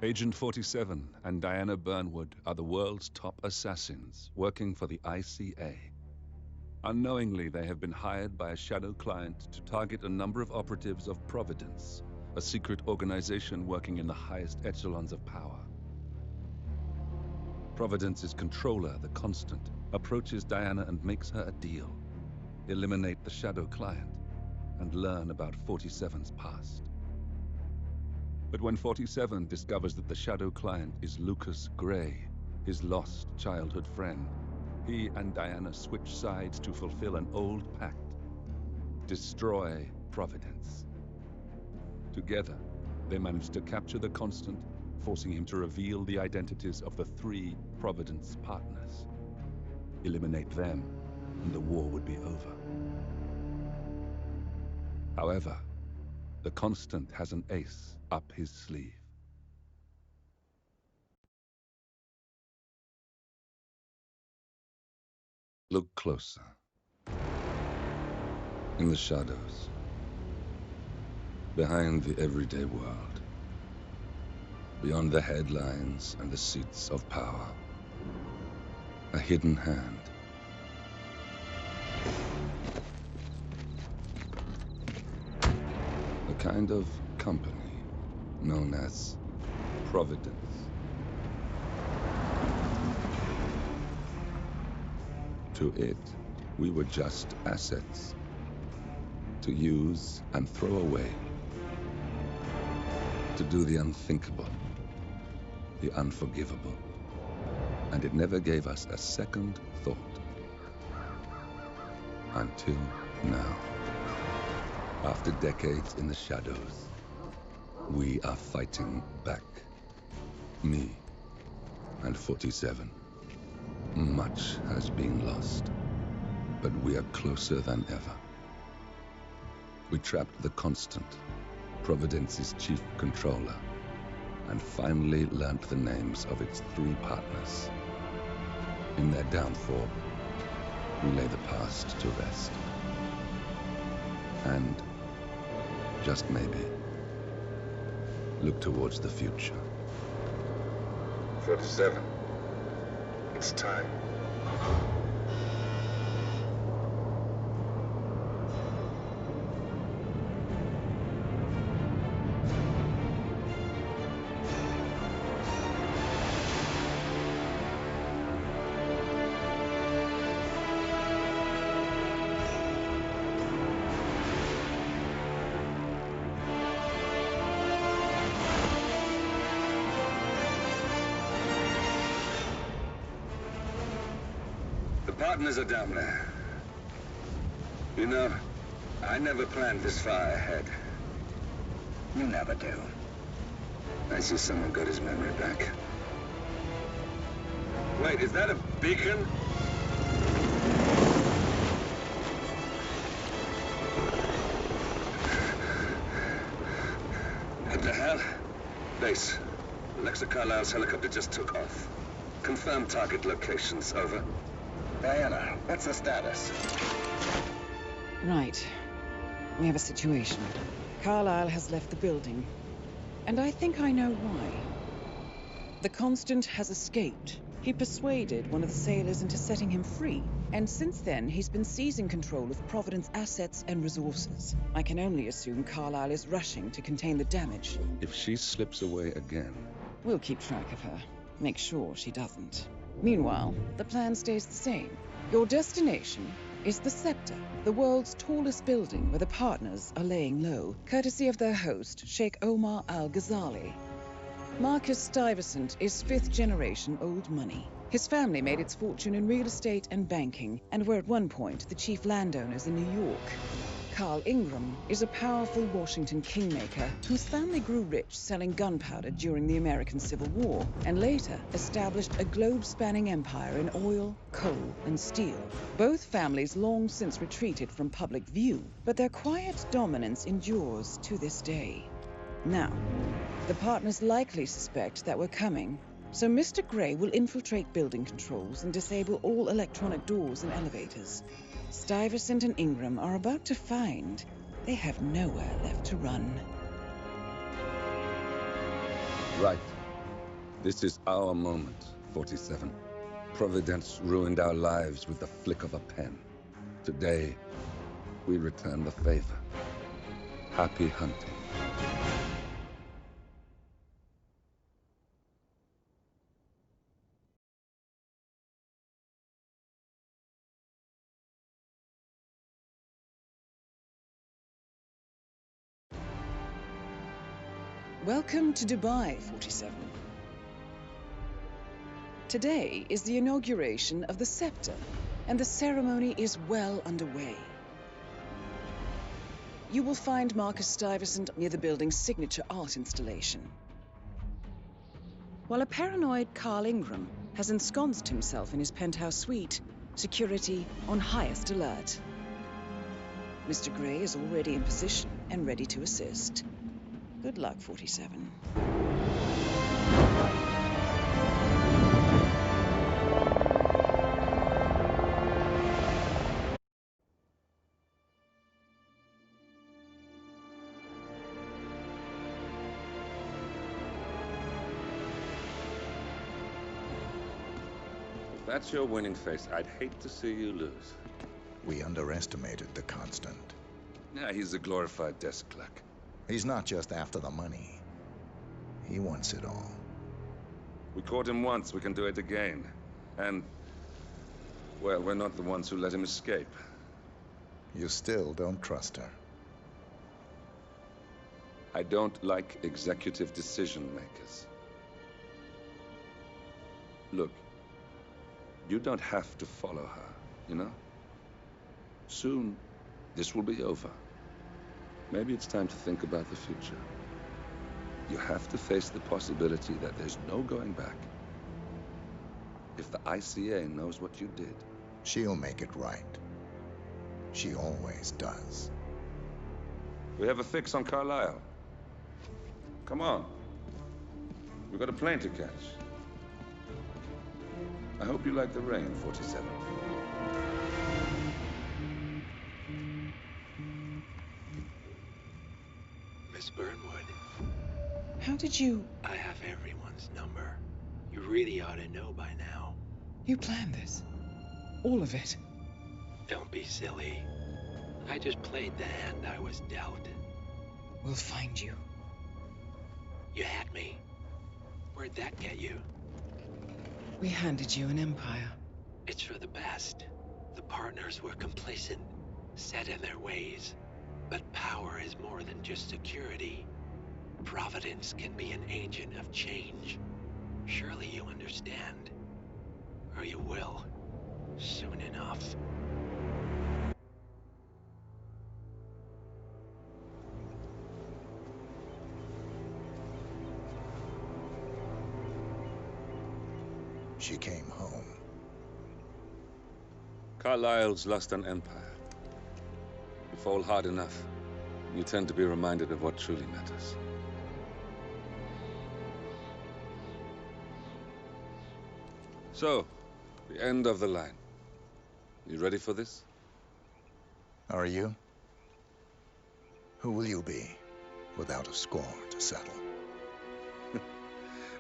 Agent 47 and Diana Burnwood are the world's top assassins working for the ICA. Unknowingly, they have been hired by a shadow client to target a number of operatives of Providence, a secret organization working in the highest echelons of power. Providence's controller, the Constant, approaches Diana and makes her a deal. Eliminate the shadow client and learn about 47's past. But when 47 discovers that the shadow client is Lucas Gray, his lost childhood friend, he and Diana switch sides to fulfill an old pact: destroy Providence. Together, they manage to capture the Constant, forcing him to reveal the identities of the 3 Providence partners. Eliminate them, and the war would be over. However, the Constant has an ace up his sleeve. Look closer. In the shadows. Behind the everyday world. Beyond the headlines and the seats of power. A hidden hand. A kind of company known as Providence. To it, we were just assets. To use and throw away. To do the unthinkable. The unforgivable. And it never gave us a second thought. Until now. After decades in the shadows, we are fighting back. Me and 47. Much has been lost, but we are closer than ever. We trapped the Constant, Providence's chief controller, and finally learnt the names of its 3 partners. In their downfall, we lay the past to rest. And, just maybe, look towards the future. 47. It's time. Partners are down there. You know, I never planned this far ahead. You never do. I see someone got his memory back. Wait, is that a beacon? What the hell? Base. Alexa Carlisle's helicopter just took off. Confirm target locations, over. Diana, what's the status? Right. We have a situation. Carlisle has left the building. And I think I know why. The Constant has escaped. He persuaded one of the sailors into setting him free. And since then, he's been seizing control of Providence assets and resources. I can only assume Carlisle is rushing to contain the damage. If she slips away again... We'll keep track of her. Make sure she doesn't. Meanwhile, the plan stays the same. Your destination is the Scepter, the world's tallest building where the partners are laying low, courtesy of their host, Sheikh Omar Al-Ghazali. Marcus Stuyvesant is 5th-generation old money. His family made its fortune in real estate and banking, and were at one point the chief landowners in New York. Carl Ingram is a powerful Washington kingmaker whose family grew rich selling gunpowder during the American Civil War, and later established a globe-spanning empire in oil, coal, and steel. Both families long since retreated from public view, but their quiet dominance endures to this day. Now, the partners likely suspect that we're coming, so Mr. Gray will infiltrate building controls and disable all electronic doors and elevators. Stuyvesant and Ingram are about to find they have nowhere left to run. Right. This is our moment, 47. Providence ruined our lives with the flick of a pen. Today, we return the favor. Happy hunting. Welcome to Dubai, 47. Today is the inauguration of the scepter, and the ceremony is well underway. You will find Marcus Stuyvesant near the building's signature art installation, while a paranoid Carl Ingram has ensconced himself in his penthouse suite, security on highest alert. Mr. Gray is already in position and ready to assist. Good luck, 47. If that's your winning face, I'd hate to see you lose. We underestimated the Constant. Yeah, he's a glorified desk clerk. He's not just after the money. He wants it all. We caught him once, we can do it again. And, well, we're not the ones who let him escape. You still don't trust her. I don't like executive decision makers. Look, you don't have to follow her, you know? Soon, this will be over. Maybe it's time to think about the future. You have to face the possibility that there's no going back. If the ICA knows what you did, She'll make it right. She always does. we have a fix on Carlisle. Come on. We've got a plane to catch. I hope you like the rain, 47. Miss Burnwood, How did you... I have everyone's number. You really ought to know by now. You planned this? All of it? Don't be silly. I just played the hand I was dealt. We'll find you. You had me. Where'd that get you? We handed you an empire. It's for the best. The partners were complacent, set in their ways. But power is more than just security. Providence can be an agent of change. Surely you understand. Or you will. Soon enough. She came home. Carlisle's lost an empire. You fall hard enough, you tend to be reminded of what truly matters. So, the end of the line. You ready for this? Are you? Who will you be without a score to settle?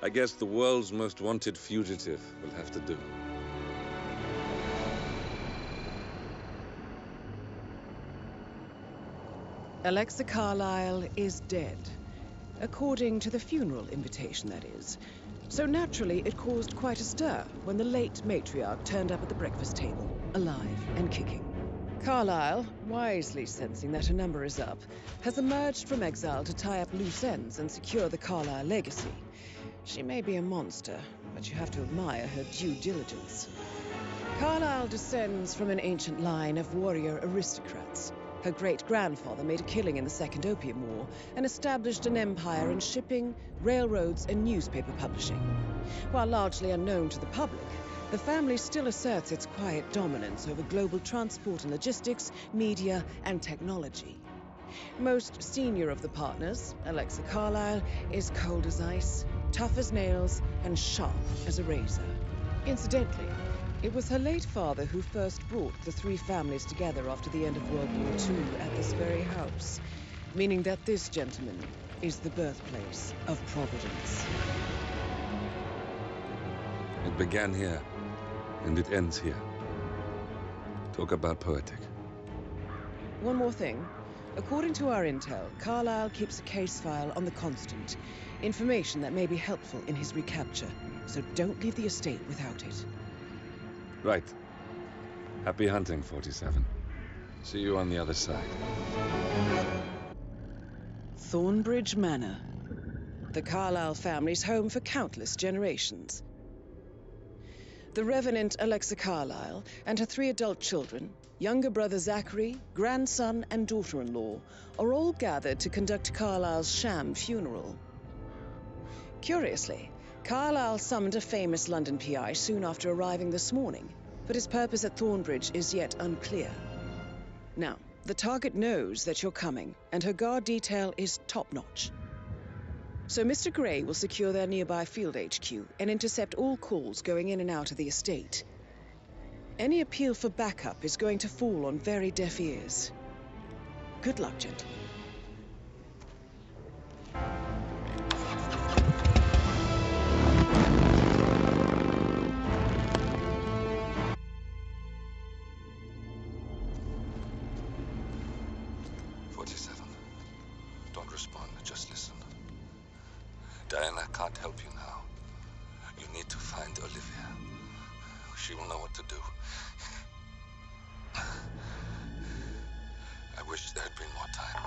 I guess the world's most wanted fugitive will have to do. Alexa Carlisle is dead. According to the funeral invitation, that is. So naturally, it caused quite a stir when the late matriarch turned up at the breakfast table, alive and kicking. Carlisle, wisely sensing that her number is up, has emerged from exile to tie up loose ends and secure the Carlisle legacy. She may be a monster, but you have to admire her due diligence. Carlisle descends from an ancient line of warrior aristocrats. Her great-grandfather made a killing in the Second Opium War and established an empire in shipping, railroads, and newspaper publishing. While largely unknown to the public, the family still asserts its quiet dominance over global transport and logistics, media, and technology. Most senior of the partners, Alexa Carlisle, is cold as ice, tough as nails, and sharp as a razor. Incidentally, it was her late father who first brought the three families together after the end of World War II at this very house, meaning that this, gentleman, is the birthplace of Providence. It began here, and it ends here. Talk about poetic. One more thing. According to our intel, Carlyle keeps a case file on the Constant. Information that may be helpful in his recapture. So don't leave the estate without it. Right. Happy hunting, 47. See you on the other side. Thornbridge Manor. The Carlyle family's home for countless generations. The Revenant Alexa Carlyle and her 3 adult children, younger brother Zachary, grandson, and daughter-in-law, are all gathered to conduct Carlyle's sham funeral. Curiously, Carlyle summoned a famous London PI soon after arriving this morning, but his purpose at Thornbridge is yet unclear. Now, the target knows that you're coming, and her guard detail is top-notch. So Mr. Gray will secure their nearby field HQ and intercept all calls going in and out of the estate. Any appeal for backup is going to fall on very deaf ears. Good luck, gentlemen. Don't respond, just listen. Diana can't help you now. You need to find Olivia. She will know what to do. I wish there had been more time.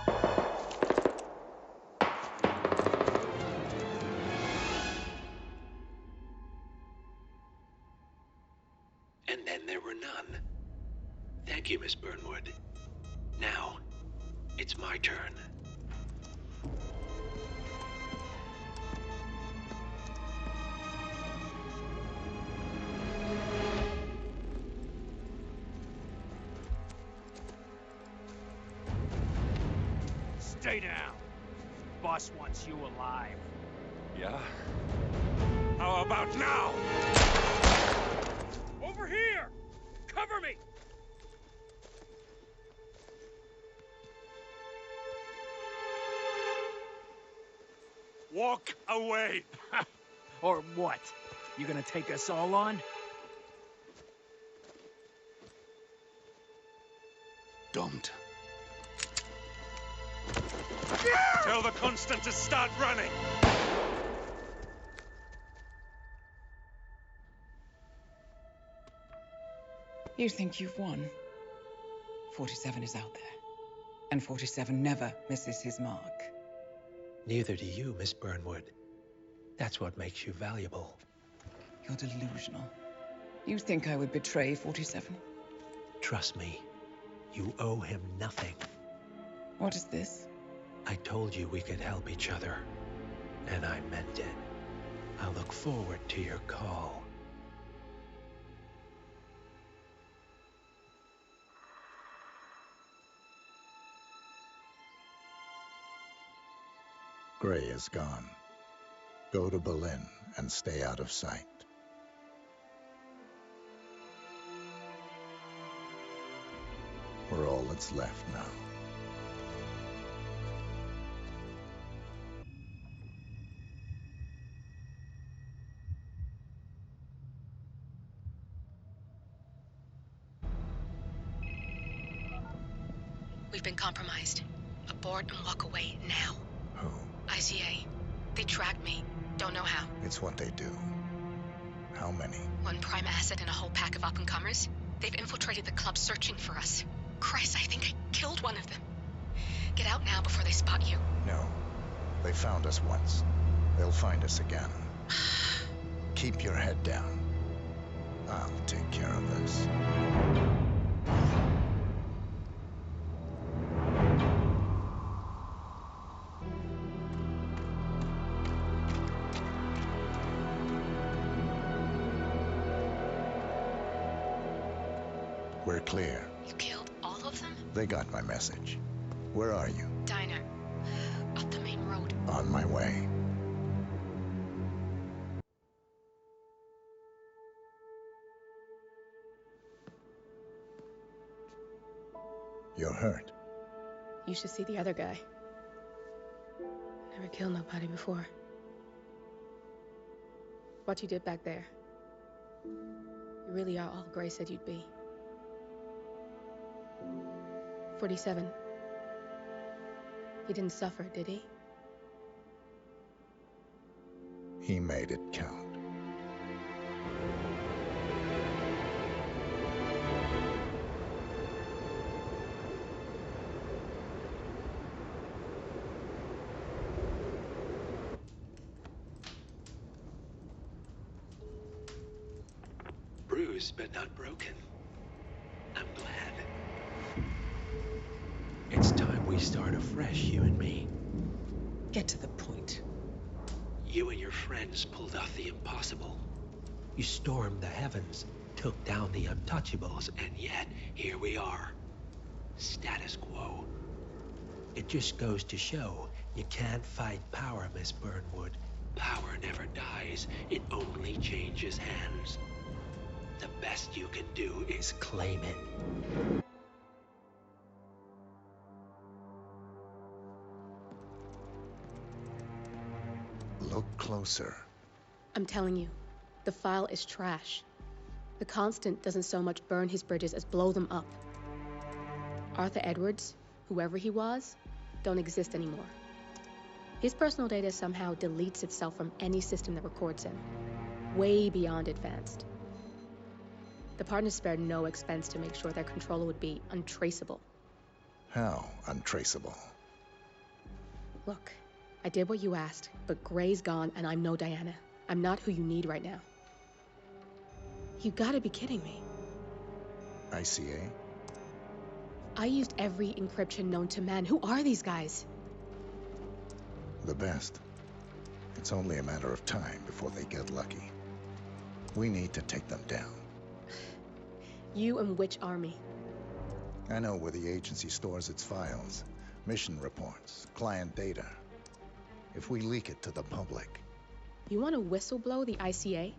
And then there were none. Thank you, Miss Burnwood. Now, it's my turn. Stay down. Boss wants you alive. Yeah? How about now? Over here! Cover me! Walk away! Or what? You gonna take us all on? Don't. Tell the Constant to start running! You think you've won? 47 is out there. And 47 never misses his mark. Neither do you, Miss Burnwood. That's what makes you valuable. You're delusional. You think I would betray 47? Trust me, you owe him nothing. What is this? I told you we could help each other, and I meant it. I look forward to your call. Gray is gone. Go to Berlin and stay out of sight. We're all that's left now. We've been compromised. Abort and walk away now. Who? ICA. They tracked me. Don't know how. It's what they do. How many? One prime asset and a whole pack of up-and-comers. They've infiltrated the club searching for us. Christ, I think I killed one of them. Get out now before they spot you. No. They found us once. They'll find us again. Keep your head down. I'll take care of this. We're clear. You killed all of them? They got my message. Where are you? Diner. Up the main road. On my way. You're hurt. You should see the other guy. Never killed nobody before. What you did back there. You really are all Gray said you'd be. 47. He didn't suffer, did he? He made it count. Bruised but not broken. I'm glad. It's time we start afresh, you and me. Get to the point. You and your friends pulled off the impossible. You stormed the heavens, took down the untouchables, and yet here we are. Status quo. It just goes to show you can't fight power, Miss Burnwood. Power never dies, it only changes hands. The best you can do is claim it. Look closer. I'm telling you, the file is trash. The Constant doesn't so much burn his bridges as blow them up. Arthur Edwards, whoever he was, don't exist anymore. His personal data somehow deletes itself from any system that records him. Way beyond advanced. The partners spared no expense to make sure their controller would be untraceable. How untraceable? Look, I did what you asked, but Gray's gone and I'm no Diana. I'm not who you need right now. You gotta be kidding me. ICA? I used every encryption known to man. Who are these guys? The best. It's only a matter of time before they get lucky. We need to take them down. You and which army? I know where the agency stores its files, mission reports, client data. If we leak it to the public... You want to whistleblow the ICA?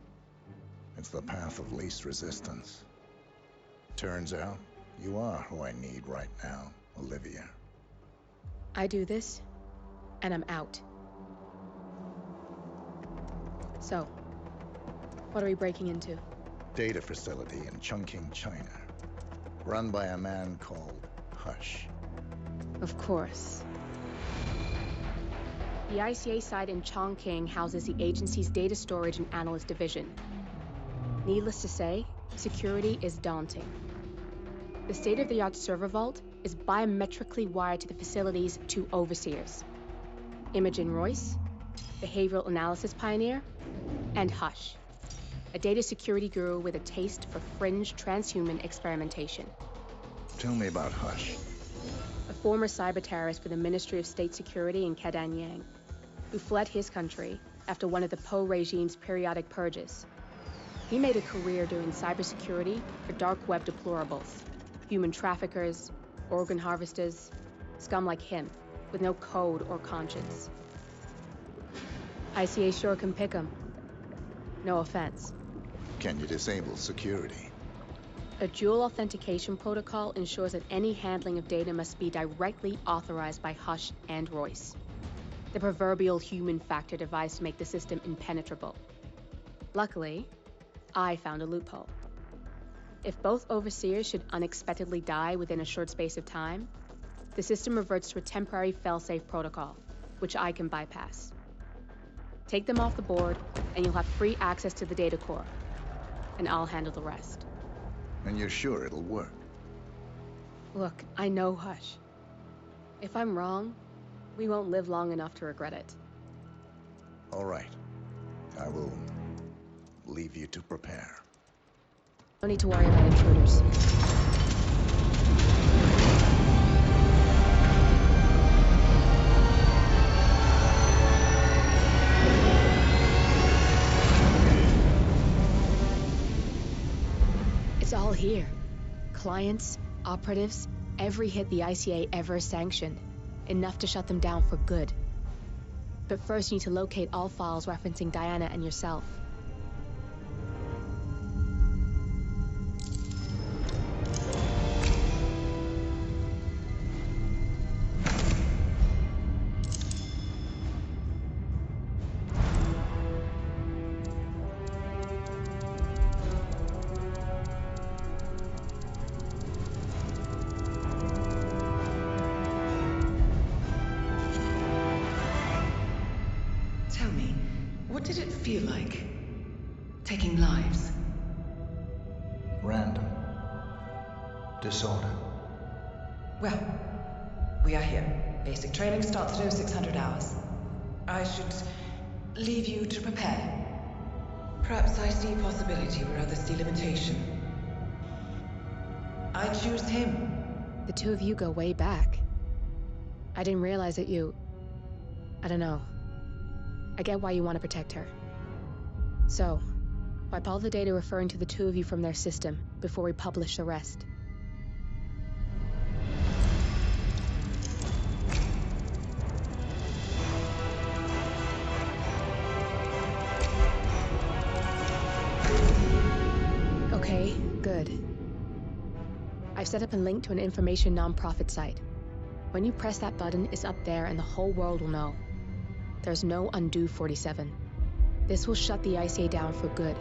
It's the path of least resistance. Turns out, you are who I need right now, Olivia. I do this, and I'm out. So, what are we breaking into? Data facility in Chongqing, China. Run by a man called Hush. Of course. The ICA site in Chongqing houses the agency's data storage and analyst division. Needless to say, security is daunting. The state-of-the-art server vault is biometrically wired to the facility's two overseers. Imogen Royce, behavioral analysis pioneer, and Hush, a data security guru with a taste for fringe transhuman experimentation. Tell me about Hush. A former cyber terrorist for the Ministry of State Security in Kadanyang, who fled his country after one of the Po regime's periodic purges. He made a career doing cybersecurity for dark web deplorables, human traffickers, organ harvesters, scum like him, with no code or conscience. ICA sure can pick 'em. No offense. Can you disable security? A dual authentication protocol ensures that any handling of data must be directly authorized by Hush and Royce. The proverbial human factor device to make the system impenetrable. Luckily, I found a loophole. If both overseers should unexpectedly die within a short space of time, the system reverts to a temporary fail-safe protocol, which I can bypass. Take them off the board, and you'll have free access to the data core. And I'll handle the rest. And you're sure it'll work? Look, I know Hush. If I'm wrong, we won't live long enough to regret it. All right. I will leave you to prepare. No need to worry about intruders. It's all here. Clients, operatives, every hit the ICA ever sanctioned. Enough to shut them down for good. But first you need to locate all files referencing Diana and yourself. did it feel like? Taking lives? Random. Disorder. Well, we are here. Basic training starts at 0600 hours. I should leave you to prepare. Perhaps I see possibility where others see limitation. I choose him. The two of you go way back. I didn't realize that you... I don't know. I get why you want to protect her. So, wipe all the data referring to the two of you from their system before we publish the rest. Okay, good. I've set up a link to an information nonprofit site. When you press that button, it's up there and the whole world will know. There's no undo 47. This will shut the ICA down for good.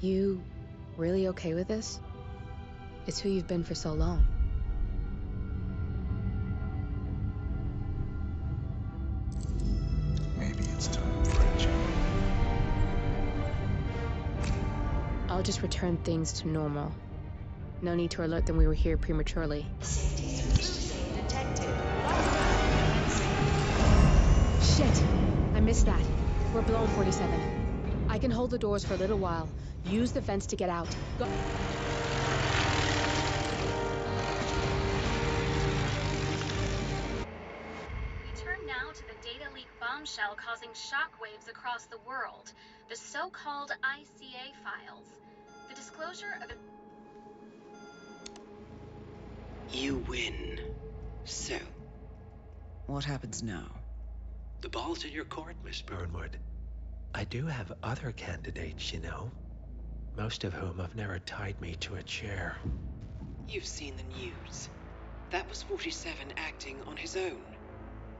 You really okay with this? It's who you've been for so long. Maybe it's time for a change. I'll just return things to normal. No need to alert them we were here prematurely. Shit! I missed that. We're blown, 47. I can hold the doors for a little while. Use the vents to get out. Go. We turn now to the data leak bombshell causing shockwaves across the world. The so-called ICA files. The disclosure of... You win. So, What happens now? the ball's in your court, Miss Burnwood. I do have other candidates, you know. Most of whom have never tied me to a chair. You've seen the news. That was 47 acting on his own.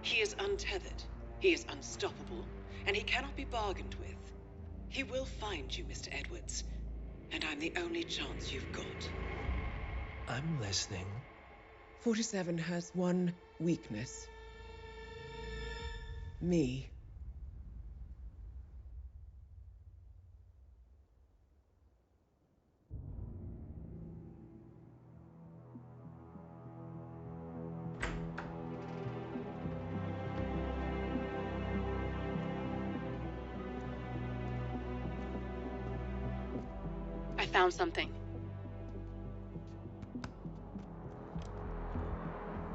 He is untethered, he is unstoppable, and he cannot be bargained with. He will find you, Mr. Edwards, and I'm the only chance you've got. I'm listening. 47 has one weakness. Me. I found something.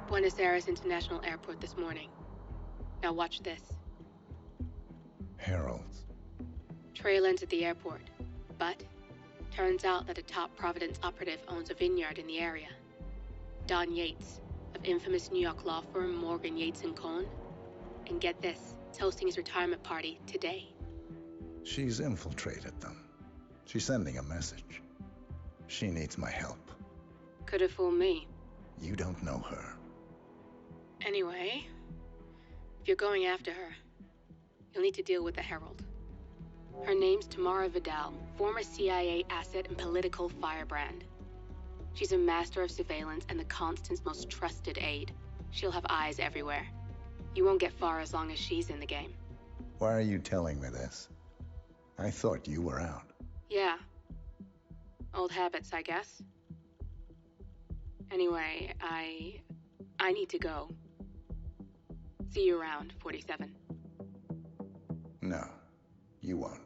Buenos Aires International Airport this morning. Now watch this. Heralds. Trail ends at the airport. But turns out that a top Providence operative owns a vineyard in the area. Don Yates, of infamous New York law firm Morgan, Yates & Cohn. And get this, is hosting his retirement party today. She's infiltrated them. She's sending a message. She needs my help. Could have fooled me. You don't know her. Anyway, if you're going after her, you'll need to deal with the Herald. Her name's Tamara Vidal, former CIA asset and political firebrand. She's a master of surveillance and the Constant's most trusted aide. She'll have eyes everywhere. You won't get far as long as she's in the game. Why are you telling me this? I thought you were out. Yeah. Old habits, I guess. Anyway, I need to go. See you around, 47. No, you won't.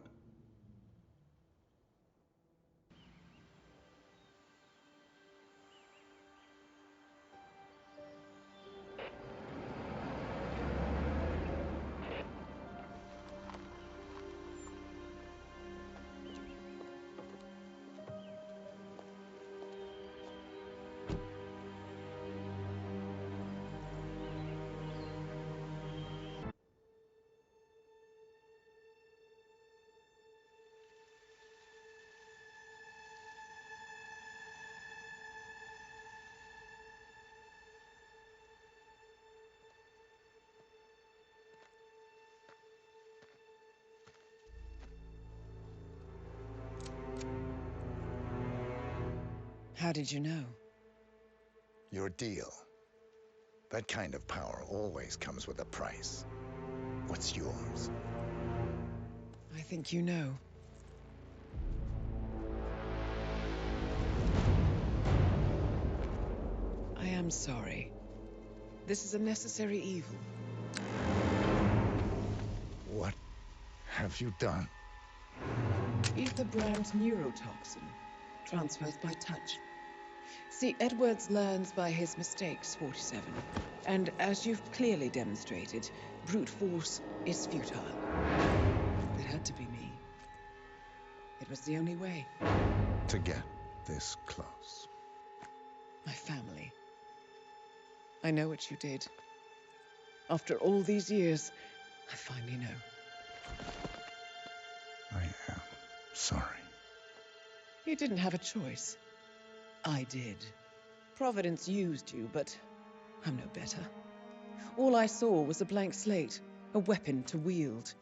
How did you know? Your deal. That kind of power always comes with a price. What's yours? think you know. I am sorry. This is a necessary evil. What have you done? Ether brand neurotoxin. Transfers by touch. See, Edwards learns by his mistakes, 47. And as you've clearly demonstrated, brute force is futile. It had to be me. It was the only way. To get this close. My family. I know what you did. After all these years, I finally know. I am sorry. You didn't have a choice. I did. Providence used you, but I'm no better. All I saw was a blank slate, a weapon to wield.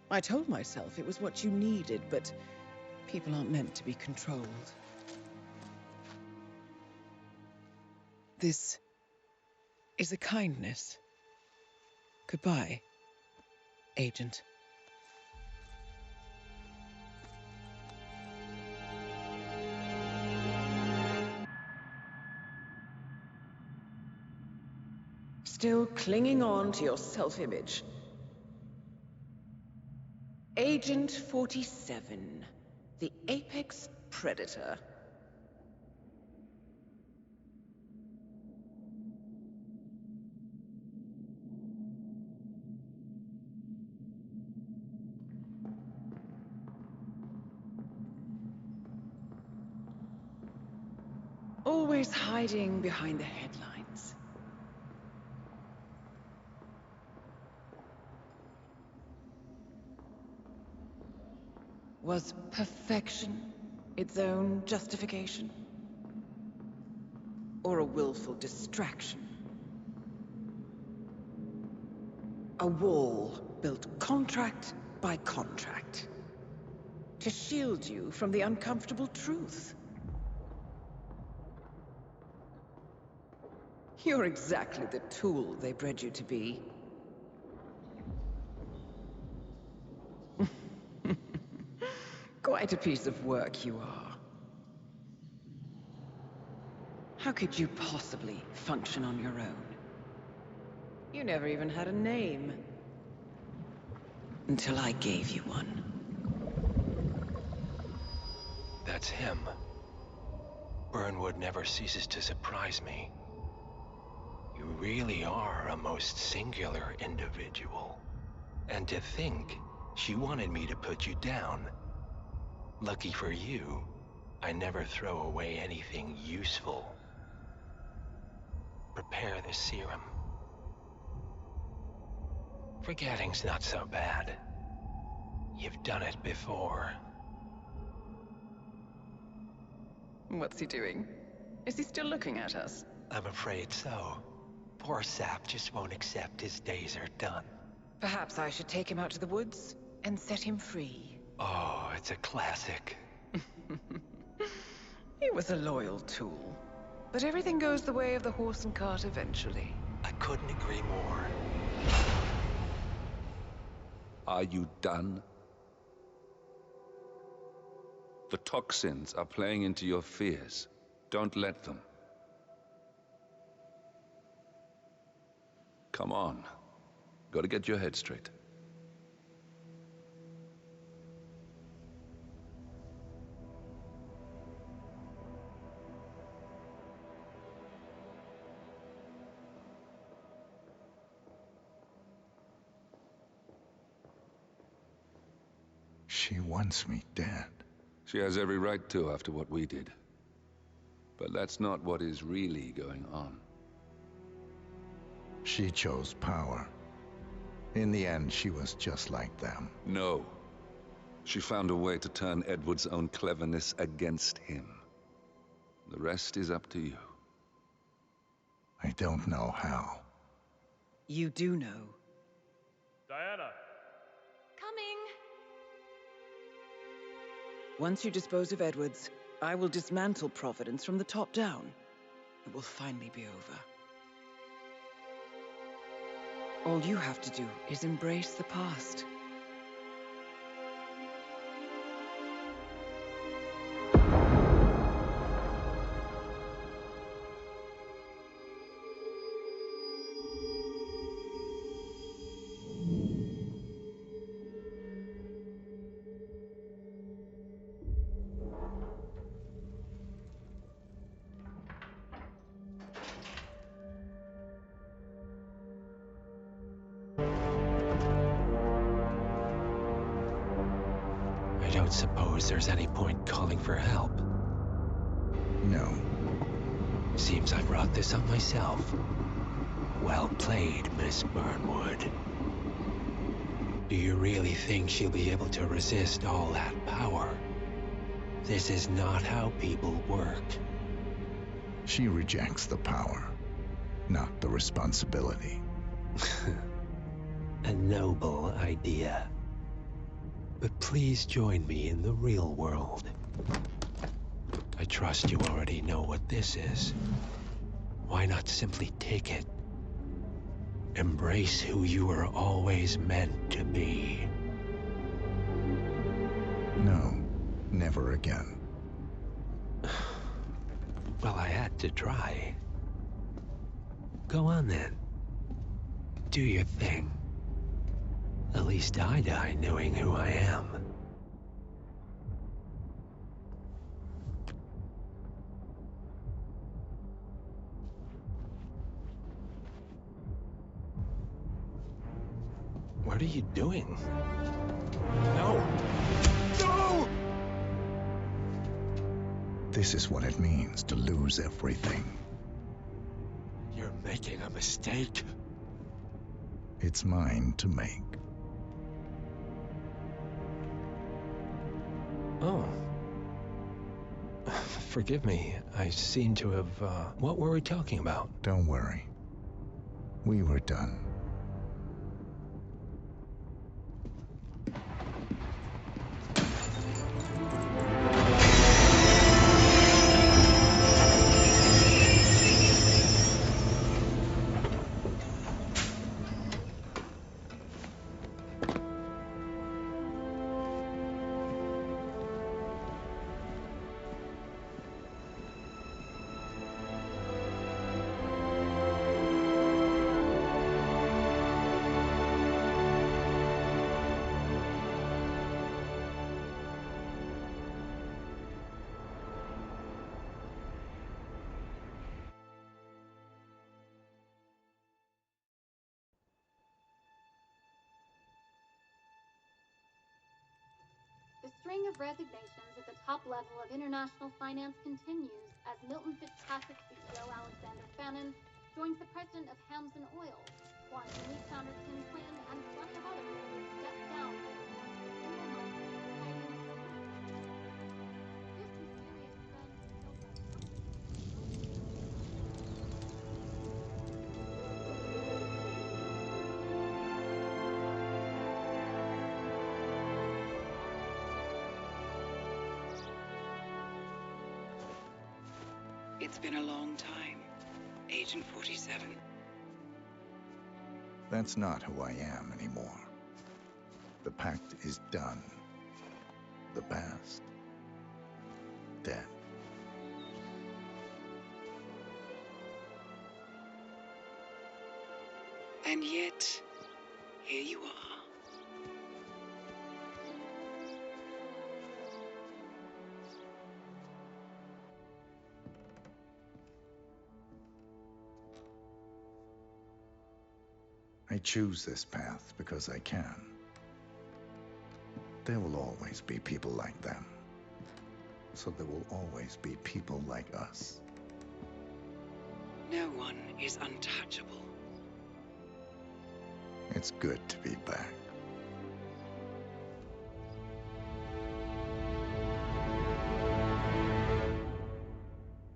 I told myself it was what you needed, but people aren't meant to be controlled. This is a kindness. Goodbye, Agent. Still clinging on to your self-image. Agent 47, the apex predator. Always hiding behind the headlines. Was perfection its own justification? Or a willful distraction? A wall built contract by contract to shield you from the uncomfortable truth. You're exactly the tool they bred you to be. Quite a piece of work you are. How could you possibly function on your own? You never even had a name. Until I gave you one. That's him. Burnwood never ceases to surprise me. You really are a most singular individual. And to think, she wanted me to put you down. Lucky for you, I never throw away anything useful. Prepare the serum. Forgetting's not so bad. You've done it before. What's he doing? Is he still looking at us? I'm afraid so. Poor sap just won't accept his days are done. Perhaps I should take him out to the woods and set him free. Oh, it's a classic. He was a loyal tool. But everything goes the way of the horse and cart eventually. I couldn't agree more. Are you done? The toxins are playing into your fears. Don't let them. Come on. Gotta get your head straight. She wants me dead. She has every right to after what we did. But that's not what is really going on. She chose power. In the end, she was just like them. No. She found a way to turn Edward's own cleverness against him. The rest is up to you. I don't know how. You do know. Diana! Coming! Once you dispose of Edwards, I will dismantle Providence from the top down. It will finally be over. All you have to do is embrace the past. I don't suppose there's any point calling for help. No. Seems I brought this on myself. Well played, Miss Burnwood. Do you really think she'll be able to resist all that power? This is not how people work. She rejects the power, not the responsibility. A noble idea. But please join me in the real world. I trust you already know what this is. Why not simply take it? Embrace who you were always meant to be. No, never again. Well, I had to try. Go on then. Do your thing. At least I die knowing who I am. What are you doing? No! No! This is what it means to lose everything. You're making a mistake. It's mine to make. Oh. Forgive me. I seem to have, what were we talking about? Don't worry. We were done. The string of resignations at the top level of international finance continues as Milton Fitzpatrick CEO Alexander Fannin joins the president of Hamson Oil, Quantum Leap founder Tim Quinn, and plenty of other people step down from the board of the single most exciting This mysterious trend is still It's been a long time, Agent 47. That's not who I am anymore. The pact is done. The past, dead. And yet, here you are. I choose this path because I can. There will always be people like them. So there will always be people like us. No one is untouchable. It's good to be back.